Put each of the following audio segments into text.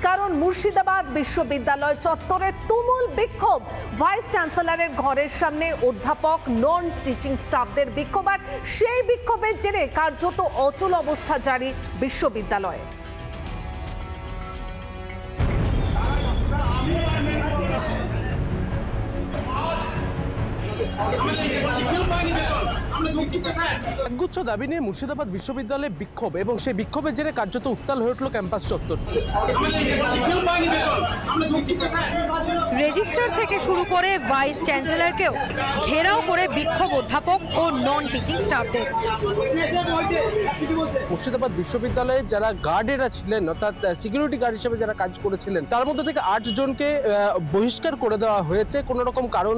কারণ মুর্শিদাবাদ বিশ্ববিদ্যালয় চত্বরে তুমুল বিক্ষোভ। ভাইস চ্যান্সেলরের ঘরের সামনে অধ্যাপক নন টিচিং স্টাফদের বিক্ষোভ, আর সেই বিক্ষোভের জেরে কার্যত অচল অবস্থা জারি বিশ্ববিদ্যালয়ে। একগুচ্ছ দাবি নিয়ে মুর্শিদাবাদ বিশ্ববিদ্যালয়ে বিক্ষোভ এবং সেই বিক্ষোভের জেরে কার্যত উত্তাল হয়ে উঠল ক্যাম্পাস চত্বর। রেজিস্ট্রার থেকে শুরু করে ভাইস চ্যান্সেলরকেও ঘেরাও করে বিক্ষোভ অধ্যাপক ও নন টিচিং স্টাফদের। মুর্শিদাবাদ বিশ্ববিদ্যালয়ে যারা গার্ডেরা ছিলেন, অর্থাৎ সিকিউরিটি গার্ড হিসেবে যারা কাজ করেছিলেন, তার মধ্যে থেকে 8 জনকে বহিষ্কার করে দেওয়া হয়েছে কোনো রকম কারণ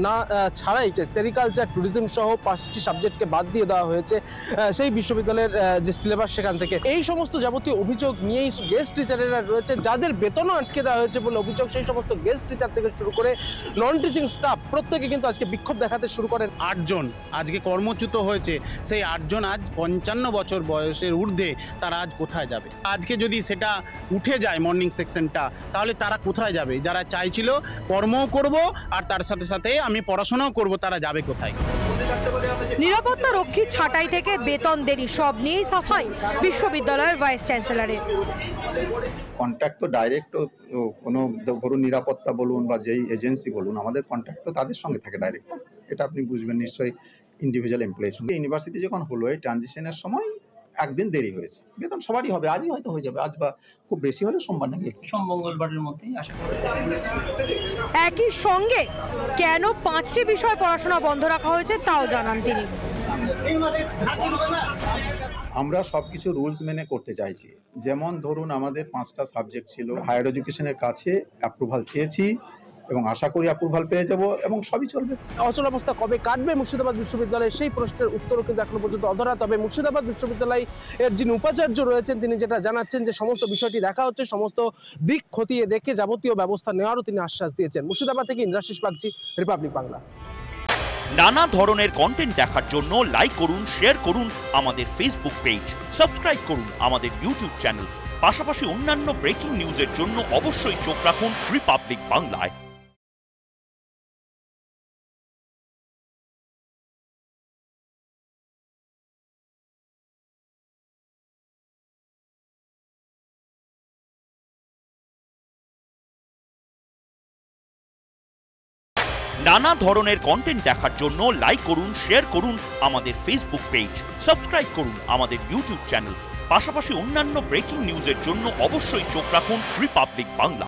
না ছাড়াই। সেরিকালচার, ট্যুরিজম সহ 5টি সাবজেক্টকে বাদ দিয়ে দেওয়া হয়েছে সেই বিশ্ববিদ্যালয়ের যে সিলেবাস সেখান থেকে। এই সমস্ত যাবতীয় অভিযোগ নিয়েই গেস্ট টিচারেরা রয়েছে, যাদের বেতনও আটকে দেওয়া হয়েছে বলে অভিযোগ। সেই সমস্ত গেস্ট টিচার থেকে শুরু করে নন টিচিং স্টাফ প্রত্যেকে কিন্তু আজকে বিক্ষোভ দেখাতে শুরু করেন। 8 জন আজকে কর্মচ্যুত হয়েছে। সেই 8 জন আজ 55 বছর বয়সের ঊর্ধ্বে, তারা আজ কোথায় যাবে? আজকে যদি সেটা উঠে যায় মর্নিং সেকশনটা, তাহলে তারা কোথায় যাবে? যারা চাইছিল কর্মও করব আর তার সাথে সাথে আমি পড়াশোনাও করব, তারা যাবে কোথায়? নিরাপত্তা রক্ষী ছাঁটাই থেকে বেতন দেরি, সব নিয়েই সাফাই বিশ্ববিদ্যালয়ের ভাইস চ্যান্সেলরের। কন্ট্যাক্ট তো ডাইরেক্ট কোনো ধরুন নিরাপত্তা বলুন বা যেই এজেন্সি বলুন, আমাদের কন্ট্যাক্ট তো তাদের সঙ্গে থাকে ডাইরেক্ট। এটা আপনি বুঝবেন নিশ্চয়ই ইন্ডিভিজুয়াল এমপ্লয়ির সঙ্গে। ইউনিভার্সিটি যখন হলো, এই ট্রানজিশনের সময় একদিন দেরি হয়েছে। বেতন সবারই হবে, আজই হয়তো হয়ে যাবে, আজ বা খুব বেশি হলে সোমবার নাকি মঙ্গলবারের মধ্যেই আশা করি। একই সঙ্গে কেন 5টি বিষয় পড়াশোনা বন্ধ রাখা হয়েছে তাও জানান তিনি। আমরা সব কিছু রুলস মেনে করতে চাইছি। যেমন ধরুন আমাদের 5টা সাবজেক্ট ছিল, হায়ার এডুকেশনের কাছে অ্যাপ্রুভাল চেয়েছি এবং আশা করি অ্যাপ্রুভাল পেয়ে যাব এবং সবই চলবে। অচল অবস্থা কবে কাটবে মুর্শিদাবাদ বিশ্ববিদ্যালয়ে, সেই প্রশ্নের উত্তরও কিন্তু এখনো পর্যন্ত অধরা। তবে মুর্শিদাবাদ বিশ্ববিদ্যালয় এর যিনি উপাচার্য রয়েছেন, তিনি যেটা জানাচ্ছেন যে সমস্ত বিষয়টি দেখা হচ্ছে, সমস্ত দিক খতিয়ে দেখে যাবতীয় ব্যবস্থা নেওয়ারও তিনি আশ্বাস দিয়েছেন। মুর্শিদাবাদ থেকে ইন্দ্রাশিস বাগচি, রিপাবলিক বাংলা। নানা ধরনের কন্টেন্ট দেখার জন্য লাইক করুন, শেয়ার করুন আমাদের ফেসবুক পেজ, সাবস্ক্রাইব করুন আমাদের ইউটিউব চ্যানেল। পাশাপাশি অন্যান্য ব্রেকিং নিউজের জন্য অবশ্যই চোখ রাখুন রিপাবলিক বাংলায়। নানা ধরনের কন্টেন্ট দেখার জন্য লাইক করুন, শেয়ার করুন আমাদের ফেসবুক পেজ, সাবস্ক্রাইব করুন আমাদের ইউটিউব চ্যানেল। পাশাপাশি অন্যান্য ব্রেকিং নিউজের জন্য অবশ্যই চোখ রাখুন রিপাবলিক বাংলা।